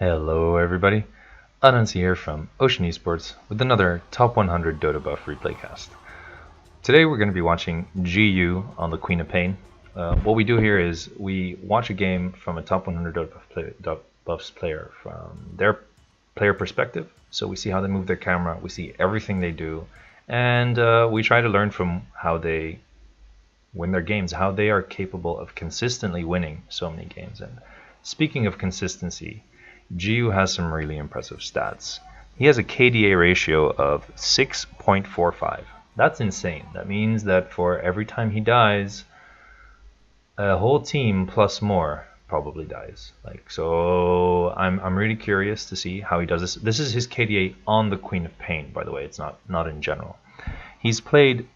Hello everybody, Anansi here from Ocean Esports with another Top 100 Dotabuff replay cast. Today we're going to be watching Jiyuu on the Queen of Pain. What we do here is we watch a game from a Top 100 Dotabuff's player from their player perspective. So we see how they move their camera, we see everything they do, and we try to learn from how they win their games, how they are capable of consistently winning so many games. And speaking of consistency, Jiyuu has some really impressive stats. He has a KDA ratio of 6.45. That's insane. That means that for every time he dies, a whole team plus more probably dies. So I'm really curious to see how he does this. This is his KDA on the Queen of Pain, by the way. It's not in general. He's played,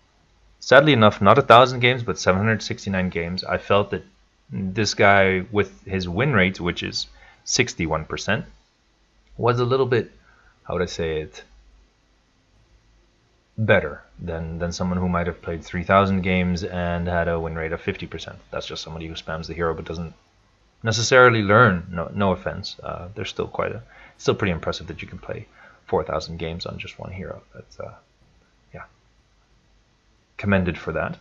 sadly enough, not 1,000 games, but 769 games. I felt that this guy, with his win rate, which is 61%, was a little bit, how would I say it, better than someone who might have played 3,000 games and had a win rate of 50%. That's just somebody who spams the hero but doesn't necessarily learn. No offense. They're still pretty impressive that you can play 4,000 games on just one hero. That's yeah, commended for that.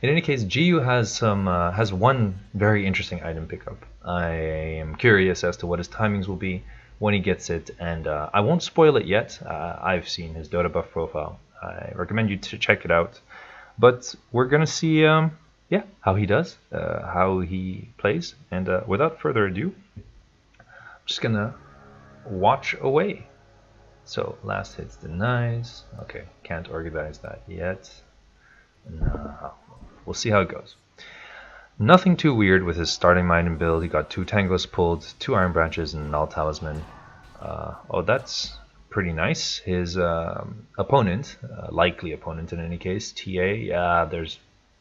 In any case, Jiyuu has one very interesting item pickup. I am curious as to what his timings will be when he gets it, and I won't spoil it yet. I've seen his Dotabuff profile. I recommend you to check it out. But we're gonna see, how he does, how he plays, and without further ado, I'm just gonna watch away. So last hits denies. Okay, can't organize that yet. No. We'll see how it goes. Nothing too weird with his starting mind and build. He got 2 Tangos pulled, 2 Iron Branches, and a Null Talisman. That's pretty nice. His opponent, likely opponent in any case, TA.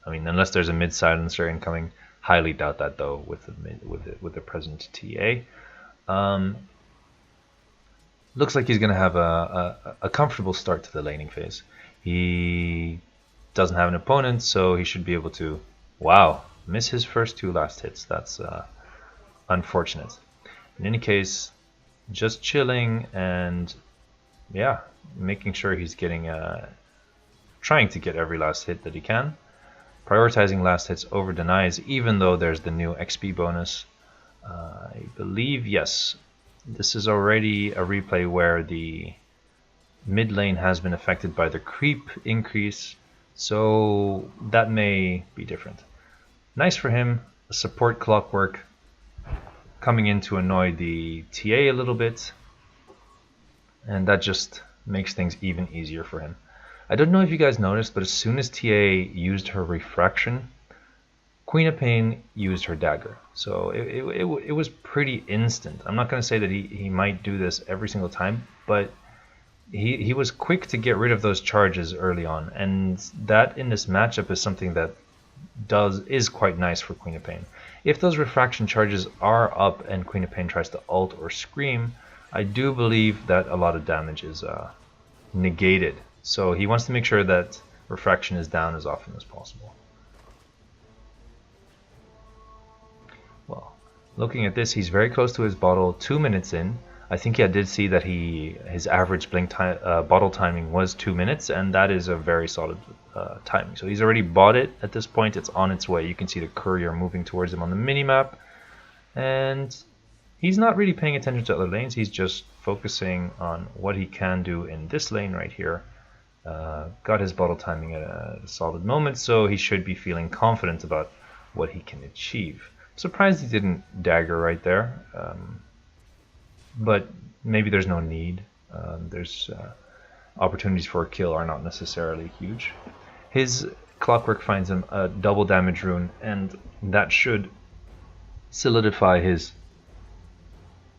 Unless there's a mid silencer incoming, highly doubt that though with the present TA. Looks like he's gonna have a comfortable start to the laning phase. He doesn't have an opponent, so he should be able to, miss his first 2 last hits. That's unfortunate. In any case, just chilling and making sure he's getting trying to get every last hit that he can, prioritizing last hits over denies, even though there's the new XP bonus. I believe, yes, this is already a replay where the mid lane has been affected by the creep increase, so that may be different. Nice for him, a support clockwork coming in to annoy the TA a little bit, and that just makes things even easier for him. I don't know if you guys noticed, but as soon as TA used her refraction, Queen of Pain used her dagger. So it was pretty instant. I'm not going to say that he might do this every single time, but he was quick to get rid of those charges early on, and that in this matchup is something that is quite nice for Queen of Pain. If those refraction charges are up and Queen of Pain tries to ult or scream, I do believe that a lot of damage is negated. So he wants to make sure that refraction is down as often as possible. Well, looking at this, he's very close to his bottle, 2 minutes in. I think I did see that his average blink time, bottle timing was 2 minutes, and that is a very solid timing. So he's already bought it at this point. It's on its way. You can see the courier moving towards him on the minimap, and he's not really paying attention to other lanes. He's just focusing on what he can do in this lane right here. Got his bottle timing at a solid moment, so he should be feeling confident about what he can achieve. I'm surprised he didn't dagger right there. But maybe there's no need. There's opportunities for a kill are not necessarily huge. His clockwork finds him a double damage rune, and that should solidify his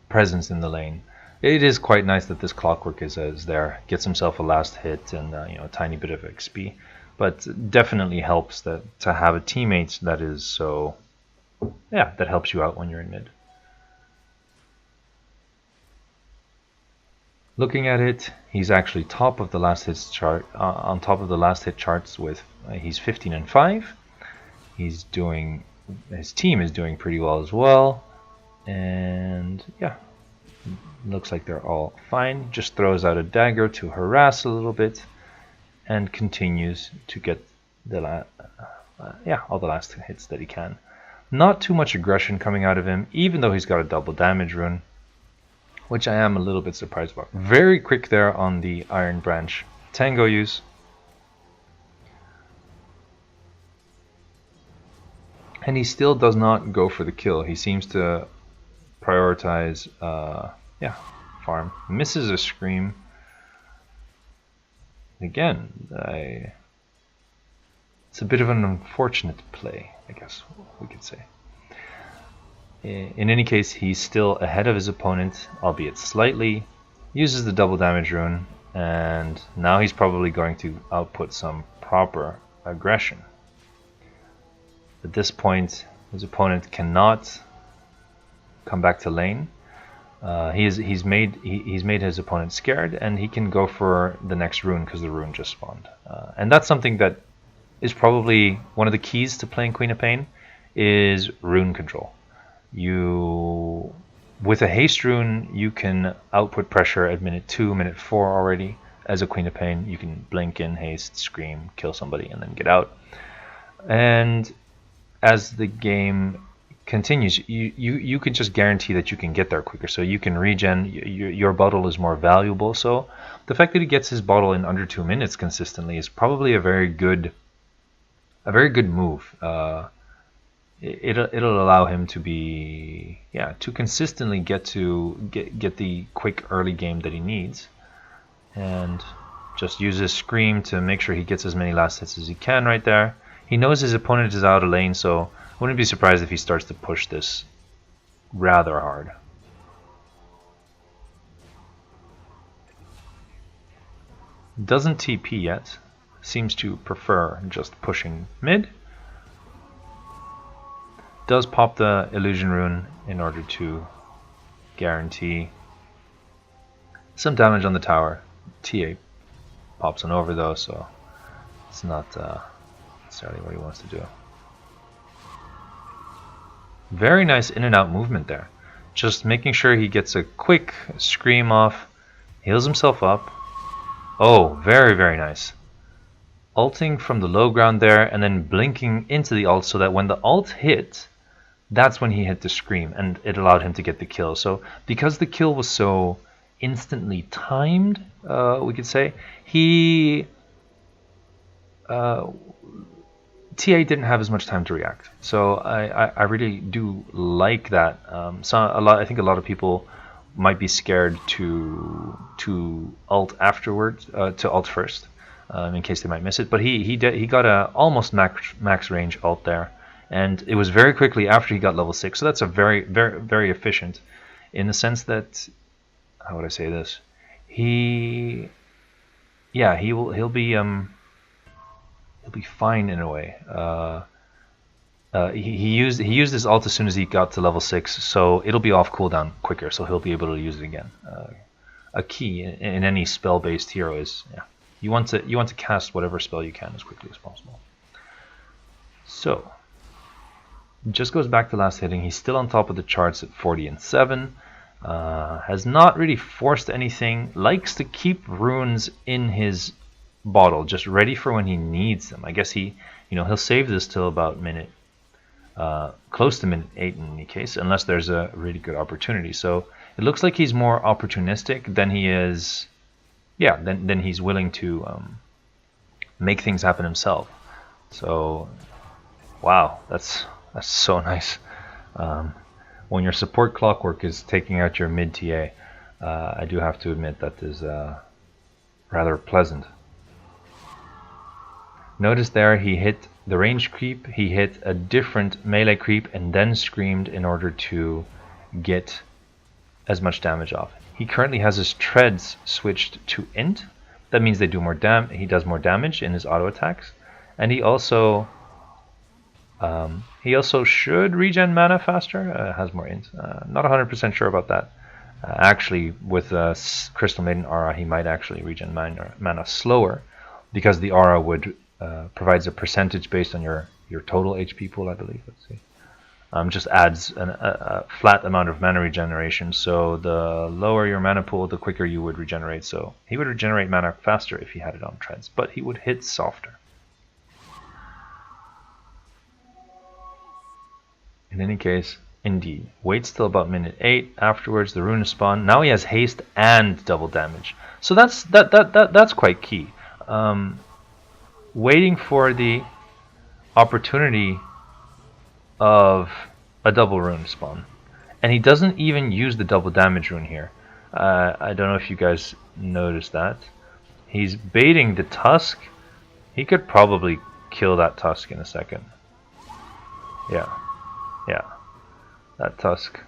presence in the lane. It is quite nice that this clockwork is there. Gets himself a last hit and a tiny bit of XP, but definitely helps to have a teammate that is so that helps you out when you're in mid. Looking at it, he's actually top of the last hits chart, on top of the last hit charts with he's 15 and 5. His team is doing pretty well as well, and yeah, Looks like they're all fine. Just throws out a dagger to harass a little bit and continues to get the all the last hits that he can. Not too much aggression coming out of him, even though he's got a double damage rune, which I am a little bit surprised about. Very quick there on the Iron Branch Tango use. And he still does not go for the kill. He seems to prioritize, farm. Misses a Scream. Again, it's a bit of an unfortunate play, I guess we could say. In any case, he's still ahead of his opponent, albeit slightly. Uses the double damage rune, and now he's probably going to output some proper aggression. At this point, his opponent cannot come back to lane. He's made his opponent scared, and he can go for the next rune because the rune just spawned. And that's something that is probably one of the keys to playing Queen of Pain, is rune control. With a haste rune, you can output pressure at minute 2, minute 4 already. As a Queen of Pain, you can blink in, haste, scream, kill somebody, and then get out. And as the game continues, you can just guarantee that you can get there quicker, so you can regen. Your bottle is more valuable, so the fact that he gets his bottle in under 2 minutes consistently is probably a very good move. It'll allow him to be to consistently get the quick early game that he needs, and just use his Scream to make sure he gets as many last hits as he can right there. He knows his opponent is out of lane, so I wouldn't be surprised if he starts to push this rather hard. Doesn't TP yet. Seems to prefer just pushing mid. Does pop the illusion rune in order to guarantee some damage on the tower. TA pops on over though, so it's not necessarily what he wants to do. Very nice in and out movement there. Just making sure he gets a quick Scream off, heals himself up. Oh, very, very nice. Ulting from the low ground there and then blinking into the ult so that when the ult hit, that's when he hit the Scream, and it allowed him to get the kill. So because the kill was so instantly timed, we could say, TA didn't have as much time to react, so I really do like that. I think a lot of people might be scared to ult afterwards, to ult first, in case they might miss it. But he got a almost max range ult there, and it was very quickly after he got level 6. So that's a very, very, very efficient, in the sense that, how would I say this? He'll be fine in a way. He used his ult as soon as he got to level 6, so it'll be off cooldown quicker, so he'll be able to use it again. A key in any spell-based hero is you want to cast whatever spell you can as quickly as possible. So just goes back to last hitting. He's still on top of the charts at 40 and 7. Has not really forced anything. Likes to keep runes in his bottle, just ready for when he needs them. I guess he'll save this till about minute, close to minute 8 in any case, unless there's a really good opportunity. So it looks like he's more opportunistic than he is, than he's willing to make things happen himself. So, wow, that's so nice. When your support Clockwork is taking out your mid TA, I do have to admit that is rather pleasant. Notice there he hit the range creep, he hit a different melee creep, and then screamed in order to get as much damage off. He currently has his treads switched to int. That means they do more he does more damage in his auto attacks, and he also should regen mana faster. Has more int. Not 100% sure about that. Actually, with Crystal Maiden aura, he might actually regen mana slower, because the aura would provides a percentage based on your total HP pool, I believe. Let's see. just adds a flat amount of mana regeneration. So the lower your mana pool, the quicker you would regenerate. So he would regenerate mana faster if he had it on treads, but he would hit softer. In any case, indeed, waits till about minute 8. Afterwards, the rune is spawned. Now he has haste and double damage. So that's quite key. Waiting for the opportunity of a double rune spawn, and he doesn't even use the double damage rune here. I don't know if you guys noticed that. He's baiting the Tusk. He could probably kill that Tusk in a second. Yeah, that Tusk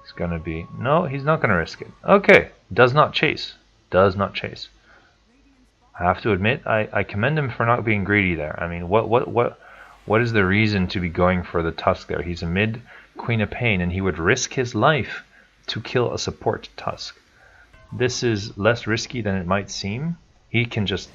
is gonna be, no, he's not gonna risk it. Okay, does not chase. I have to admit, I commend him for not being greedy there. I mean, what is the reason to be going for the Tusk there? He's a mid Queen of Pain, and he would risk his life to kill a support Tusk. This is less risky than it might seem. He can just,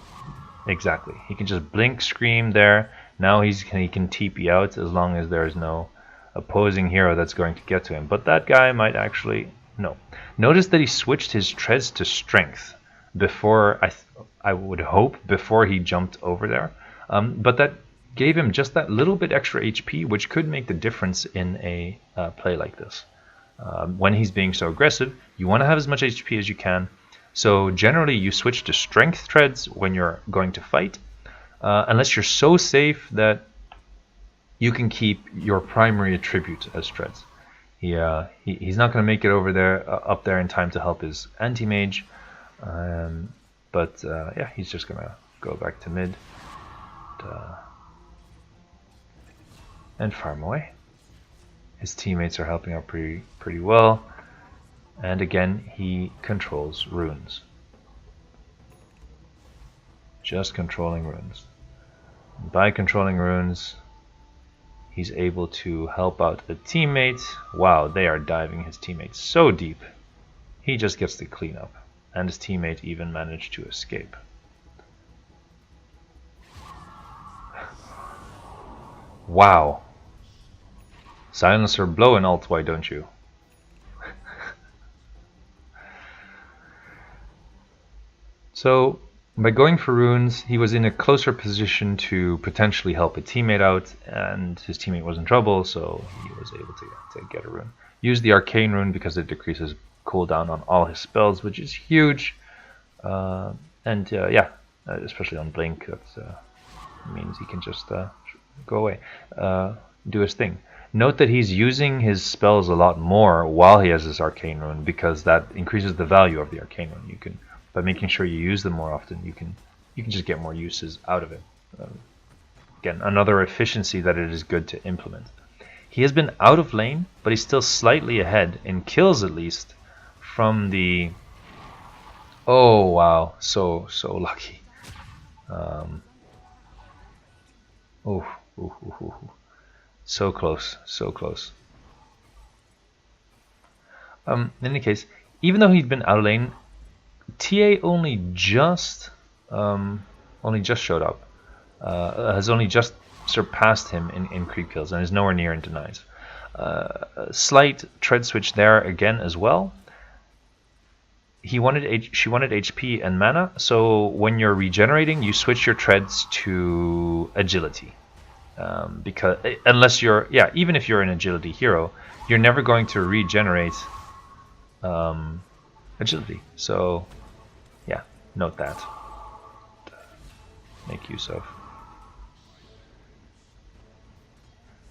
exactly, he can just blink, scream there. Now he can TP out as long as there is no opposing hero that's going to get to him. But that guy might actually, no. Notice that he switched his treads to strength before, I would hope, before he jumped over there. But that gave him just that little bit extra HP, which could make the difference in a play like this. When he's being so aggressive, you want to have as much HP as you can. So generally you switch to strength treads when you're going to fight, unless you're so safe that you can keep your primary attribute as treads. He's not going to make it over there, up there in time to help his anti-mage. Yeah, he's just going to go back to mid and farm away. His teammates are helping out pretty well. And again, he controls runes. Just controlling runes. By controlling runes, he's able to help out a teammate. Wow, they are diving his teammate so deep. He just gets to clean up. And his teammate even managed to escape. Wow. Silencer blow an ult, why don't you? So, by going for runes, he was in a closer position to potentially help a teammate out, and his teammate was in trouble, so he was able to get a rune. Use the arcane rune because it decreases cooldown on all his spells, which is huge. Yeah, especially on blink, that means he can just go away, do his thing. Note that he's using his spells a lot more while he has this arcane rune, because that increases the value of the arcane rune. You can, by making sure you use them more often, you can just get more uses out of it. Again, another efficiency that it is good to implement. He has been out of lane, but he's still slightly ahead in kills, at least, from the. Oh wow, so lucky. So close, so close. In any case, even though he'd been out of lane, TA only just showed up. Has only just surpassed him in creep kills and is nowhere near in denies. Slight tread switch there again as well. She wanted HP and mana, so when you're regenerating, you switch your treads to agility. Because unless you're, even if you're an agility hero, you're never going to regenerate agility. So yeah, note that. Make use of.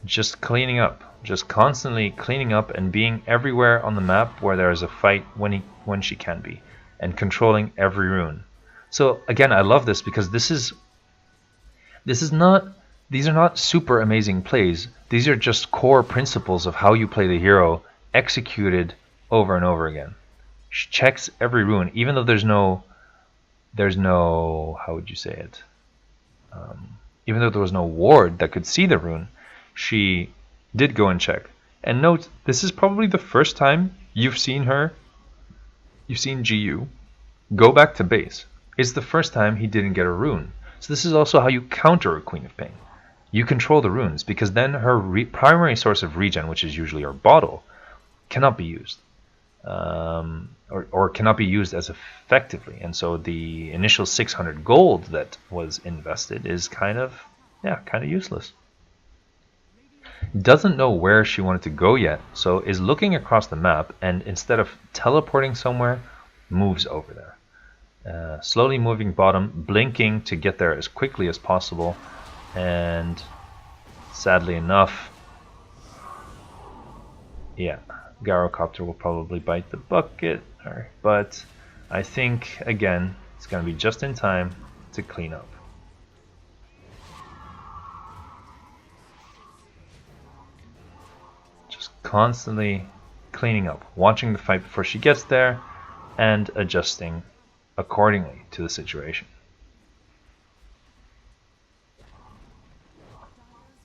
Just cleaning up, just constantly cleaning up and being everywhere on the map where there is a fight when she can be, and controlling every rune. So again, I love this because these are not super amazing plays. These are just core principles of how you play the hero executed over and over again. She checks every rune, even though there's no, how would you say it? Even though there was no ward that could see the rune, she did go and check. And note, this is probably the first time you've seen Jiyuu go back to base. It's the first time he didn't get a rune. So this is also how you counter a Queen of Pain. you control the runes, because then her primary source of regen, which is usually her bottle, cannot be used. Or cannot be used as effectively, and so the initial 600 gold that was invested is kind of useless. Doesn't know where she wanted to go yet, so is looking across the map, and instead of teleporting somewhere, moves over there. Slowly moving bottom, blinking to get there as quickly as possible, and sadly enough, yeah, Gyrocopter will probably bite the bucket, but I think, again, it's going to be just in time to clean up. Just constantly cleaning up, watching the fight before she gets there, and adjusting accordingly to the situation.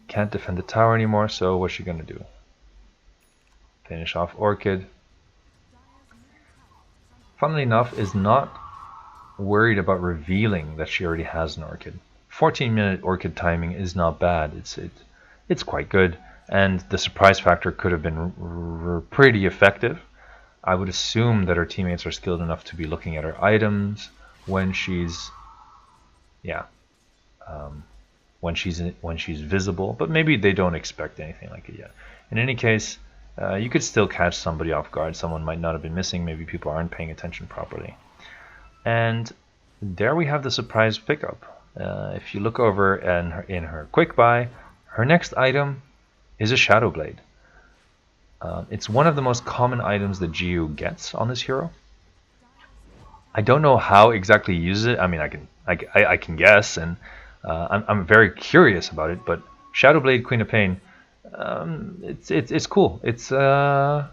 Can't defend the tower anymore, so what's she going to do? Finish off Orchid. Funnily enough, is not worried about revealing that she already has an Orchid. 14-minute Orchid timing is not bad. It's quite good, and the surprise factor could have been pretty effective. I would assume that her teammates are skilled enough to be looking at her items when she's, when she's visible, but maybe they don't expect anything like it yet. In any case, you could still catch somebody off guard. Someone might not have been missing. Maybe people aren't paying attention properly. And there we have the surprise pickup. If you look over in her quick buy, her next item is a Shadow Blade. It's one of the most common items that Jiyuu gets on this hero. I don't know how exactly he uses it. I mean, I can guess, and I'm very curious about it. But Shadow Blade, Queen of Pain, it's cool. It's I'm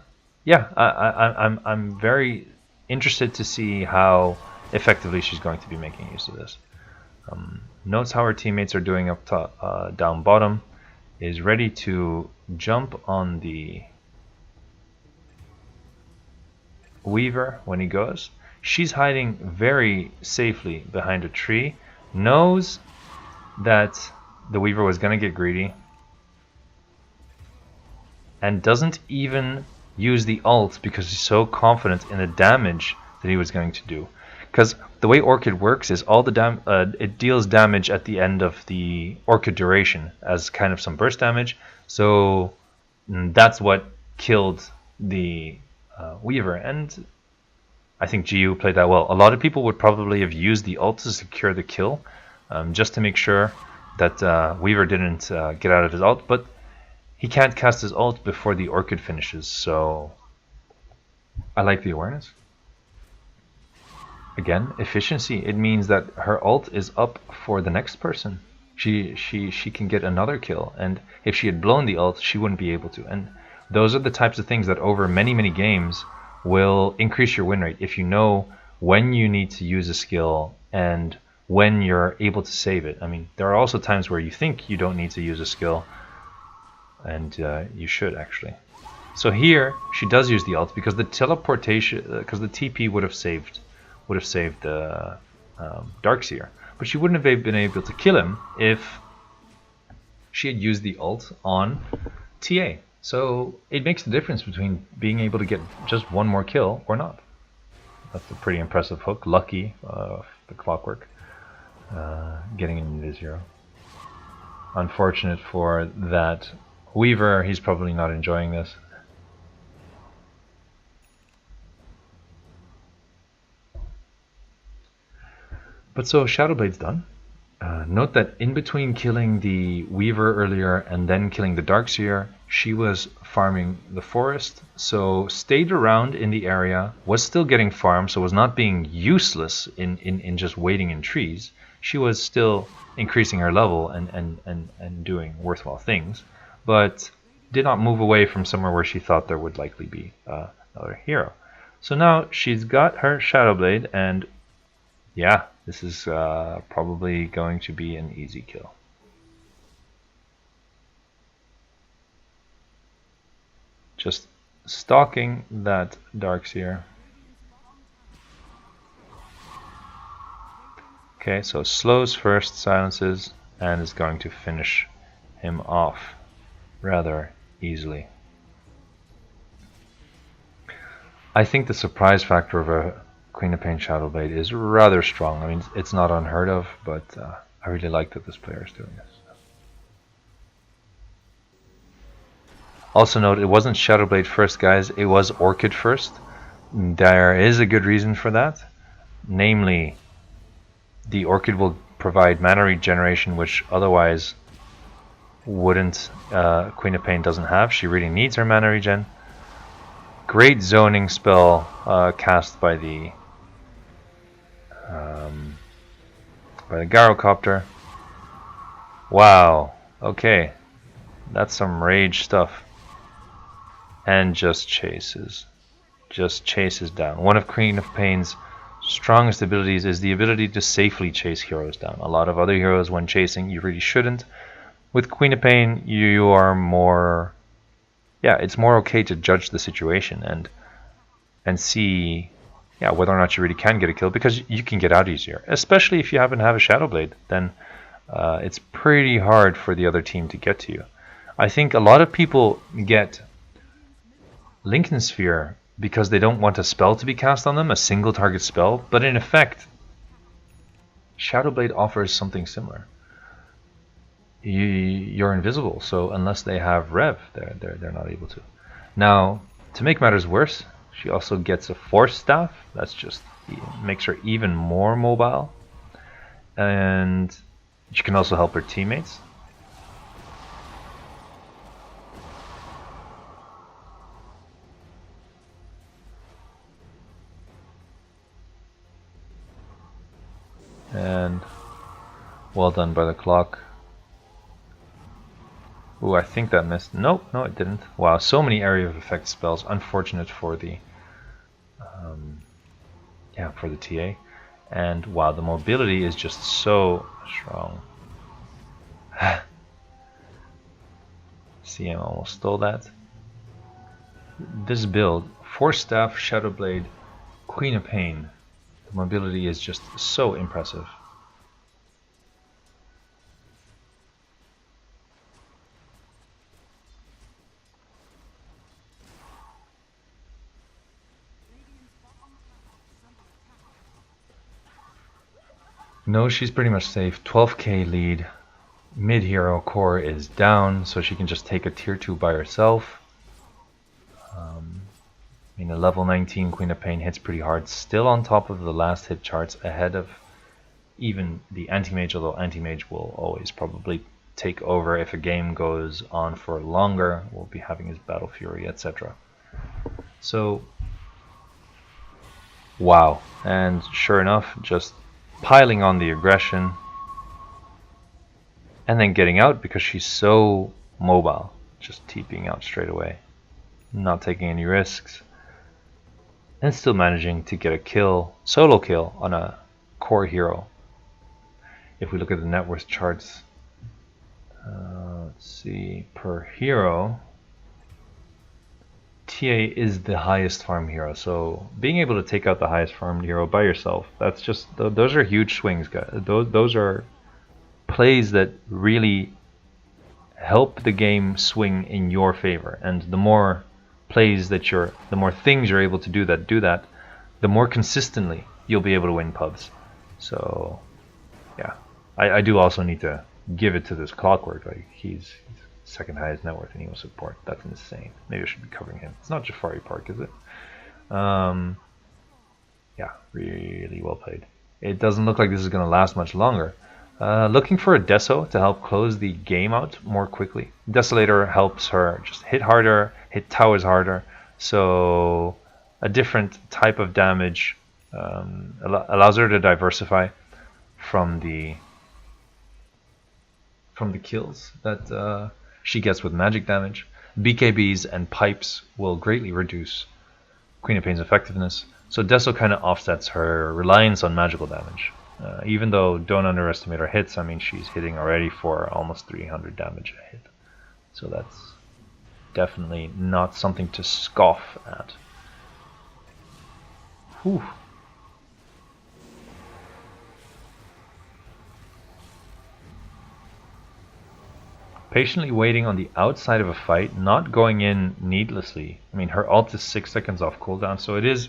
very interested to see how effectively she's going to be making use of this. Notes how her teammates are doing up top, down bottom, is ready to jump on the Weaver when he goes. She's hiding very safely behind a tree, knows that the Weaver was going to get greedy, and doesn't even use the ult because he's so confident in the damage that he was going to do. Because the way Orchid works is all the it deals damage at the end of the Orchid duration as kind of some burst damage. So that's what killed the Weaver, and I think Jiyuu played that well. A lot of people would probably have used the ult to secure the kill, just to make sure that Weaver didn't get out of his ult, but he can't cast his ult before the Orchid finishes, so I like the awareness. Again, efficiency. It means that her ult is up for the next person. She can get another kill, and if she had blown the ult, she wouldn't be able to. And those are the types of things that over many games will increase your win rate if you know when you need to use a skill and when you're able to save it. I mean, there are also times where you think you don't need to use a skill, and you should actually. So here she does use the ult because the teleportation, because the TP would have saved the Darkseer, but she wouldn't have been able to kill him if she had used the ult on TA. So it makes the difference between being able to get just one more kill or not. That's a pretty impressive hook. Lucky, the clockwork, getting into zero. Unfortunate for that Weaver, he's probably not enjoying this. But so Shadowblade's done. Note that in between killing the Weaver earlier and then killing the Darkseer, she was farming the forest, so stayed around in the area, was still getting farmed, so was not being useless in just waiting in trees. She was still increasing her level and doing worthwhile things, but did not move away from somewhere where she thought there would likely be another hero. So now she's got her Shadowblade, and yeah, this is probably going to be an easy kill. Just stalking that Darkseer. Okay, so slows first, silences, and is going to finish him off rather easily. I think the surprise factor of a Queen of Pain Shadowblade is rather strong. I mean, it's not unheard of, but I really like that this player is doing this. Also note, it wasn't Shadowblade first, guys. It was Orchid first. There is a good reason for that. Namely, the Orchid will provide mana regeneration, which otherwise wouldn't. Queen of Pain doesn't have. She really needs her mana regen. Great zoning spell cast by the Gyrocopter. Wow. Okay, that's some rage stuff. And just chases down. One of Queen of Pain's strongest abilities is the ability to safely chase heroes down. A lot of other heroes, when chasing, you really shouldn't. With Queen of Pain, you are more, it's more okay to judge the situation and see, whether or not you really can get a kill, because you can get out easier. Especially if you happen to have a Shadowblade, then it's pretty hard for the other team to get to you. I think a lot of people get Lincoln Sphere because they don't want a spell to be cast on them, a single target spell, but in effect, Shadowblade offers something similar. You're invisible, so unless they have Rev, they're not able to. Now, to make matters worse, she also gets a Force Staff. That's just makes her even more mobile, and she can also help her teammates. And well done by the clock. Ooh, I think that missed. Nope, no it didn't. Wow, so many area of effect spells. Unfortunate for the for the TA. And wow, the mobility is just so strong. CM almost stole that. This build, Force Staff, Shadowblade, Queen of Pain. The mobility is just so impressive. No, she's pretty much safe. 12k lead. Mid-hero core is down, so she can just take a tier 2 by herself. I mean, a level 19 Queen of Pain hits pretty hard. Still on top of the last hit charts, ahead of even the Anti-Mage, although Anti-Mage will always probably take over if a game goes on for longer. We'll be having his Battle Fury, etc. So, wow. And sure enough, just piling on the aggression and then getting out because she's so mobile, just TPing out straight away, not taking any risks, and still managing to get a kill, solo kill on a core hero. If we look at the net worth charts, let's see, per hero, TA is the highest farm hero, so being able to take out the highest farmed hero by yourself, that's just, those are huge swings, guys. Those are plays that really help the game swing in your favor, and the more plays that the more things you're able to do that, the more consistently you'll be able to win pubs. So yeah, I do also need to give it to this Clockwork. Like, he's second highest net worth in Emo support. That's insane. Maybe I should be covering him. It's not Jafari Park, is it? Yeah, really well played. It doesn't look like this is going to last much longer. Looking for a Deso to help close the game out more quickly. Desolator helps her just hit harder, hit towers harder, so a different type of damage allows her to diversify from the kills that she gets with magic damage. BKBs and pipes will greatly reduce Queen of Pain's effectiveness, so Deso kind of offsets her reliance on magical damage. Even though, don't underestimate her hits, I mean, she's hitting already for almost 300 damage a hit. So that's definitely not something to scoff at. Whew. patiently waiting on the outside of a fight, not going in needlessly. I mean, her ult is 6 seconds off cooldown, so it is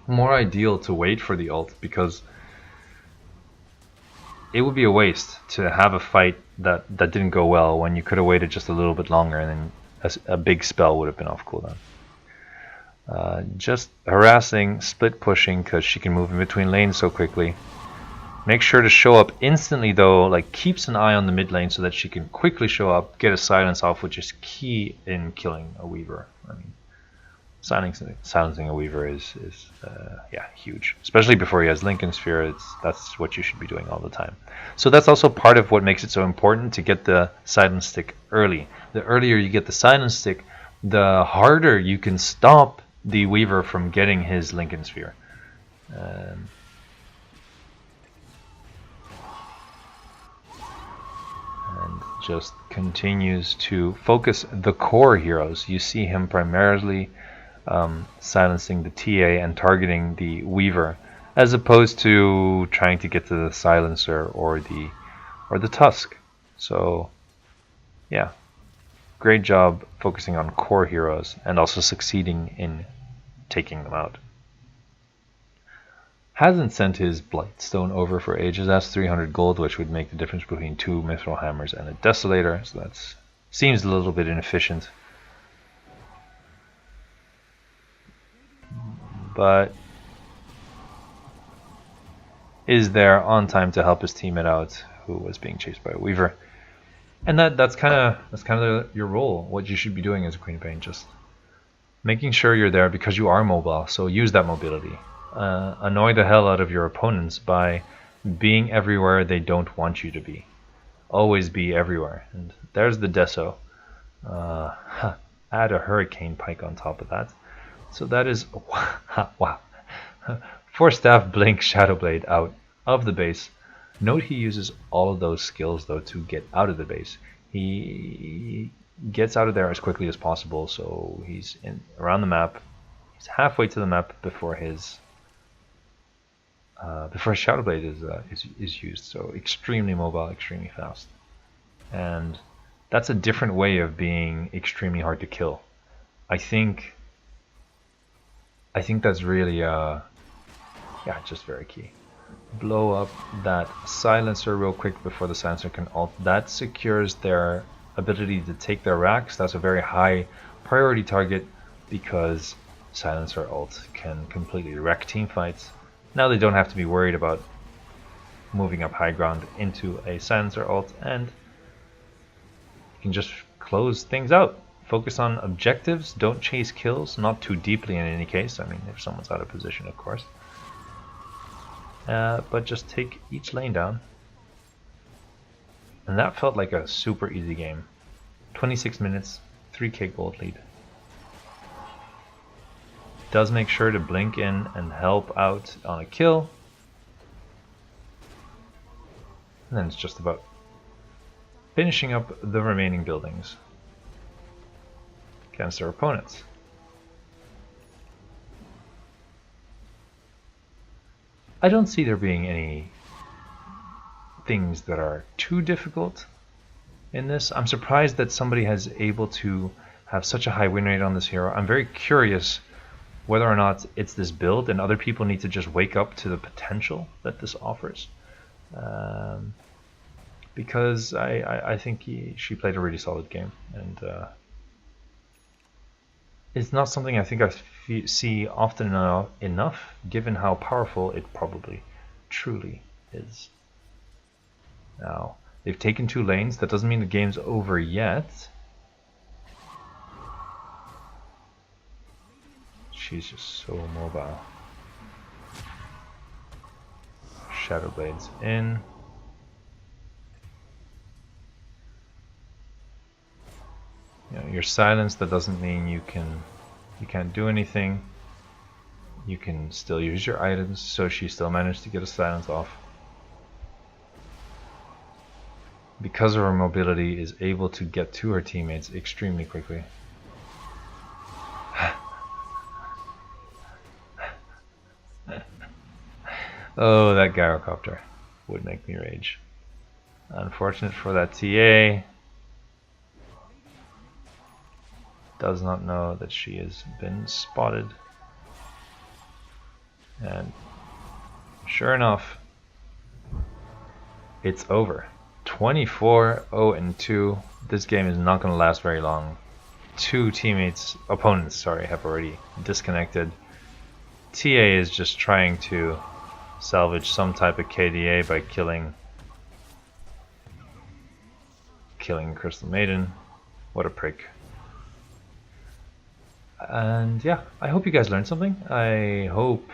more ideal to wait for the ult, because it would be a waste to have a fight that didn't go well when you could have waited just a little bit longer and then a big spell would have been off cooldown. Just harassing, split pushing, because she can move in between lanes so quickly. Make sure to show up instantly though, like keeps an eye on the mid lane so that she can quickly show up, get a silence off, which is key in killing a Weaver. I mean, silencing a Weaver is yeah, huge, especially before he has Lincoln Sphere. That's what you should be doing all the time. So that's also part of what makes it so important to get the silence stick early. The earlier you get the silence stick, the harder you can stop the Weaver from getting his Lincoln Sphere. And just continues to focus the core heroes. You see him primarily silencing the TA and targeting the Weaver, as opposed to trying to get to the silencer or the Tusk. So yeah, great job focusing on core heroes and also succeeding in taking them out. Hasn't sent his Blightstone over for ages. That's 300 gold, which would make the difference between 2 Mithril Hammers and a Desolator, so that seems a little bit inefficient. But is there on time to help his teammate out who was being chased by a Weaver. And that's kind of your role. What you should be doing as a Queen of Pain, just making sure you're there because you are mobile. So use that mobility. Annoy the hell out of your opponents by being everywhere they don't want you to be. Always be everywhere. And there's the Deso. Add a Hurricane Pike on top of that. So that is wow. 4 staff blink Shadowblade out of the base. Note he uses all of those skills though to get out of the base. He gets out of there as quickly as possible, so he's around the map. He's halfway to the map before his Shadowblade is used. So extremely mobile, extremely fast, and that's a different way of being extremely hard to kill. I think that's really yeah, just very key. Blow up that silencer real quick before the silencer can ult. That secures their ability to take their racks. That's a very high priority target because silencer ult can completely wreck team fights. Now they don't have to be worried about moving up high ground into a silencer ult, and you can just close things out. Focus on objectives, don't chase kills, not too deeply in any case. I mean, if someone's out of position, of course. But just take each lane down. And that felt like a super easy game. 26 minutes, 3k gold lead. Does make sure to blink in and help out on a kill. And then it's just about finishing up the remaining buildings against their opponents. I don't see there being any things that are too difficult in this. I'm surprised that somebody has able to have such a high win rate on this hero. I'm very curious whether or not it's this build and other people need to just wake up to the potential that this offers. Because I think she played a really solid game, and it's not something I think I see often enough, given how powerful it probably truly is. Now, they've taken 2 lanes. That doesn't mean the game's over yet. She's just so mobile. Shadowblade's in. You know, you're silenced. That doesn't mean you can't do anything. You can still use your items, so she still managed to get a silence off. Because of her mobility, is able to get to her teammates extremely quickly. Oh, that gyrocopter would make me rage. Unfortunate for that TA. does not know that she has been spotted. And sure enough, it's over. 24-0-2. This game is not going to last very long. Two opponents, have already disconnected. TA is just trying to salvage some type of KDA by killing Crystal Maiden. What a prick. And yeah, I hope you guys learned something. I hope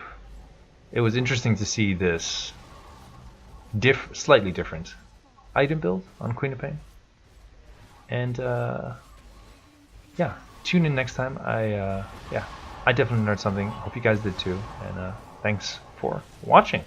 it was interesting to see this slightly different item build on Queen of Pain. And yeah, tune in next time. I definitely learned something. Hope you guys did too. And thanks for watching.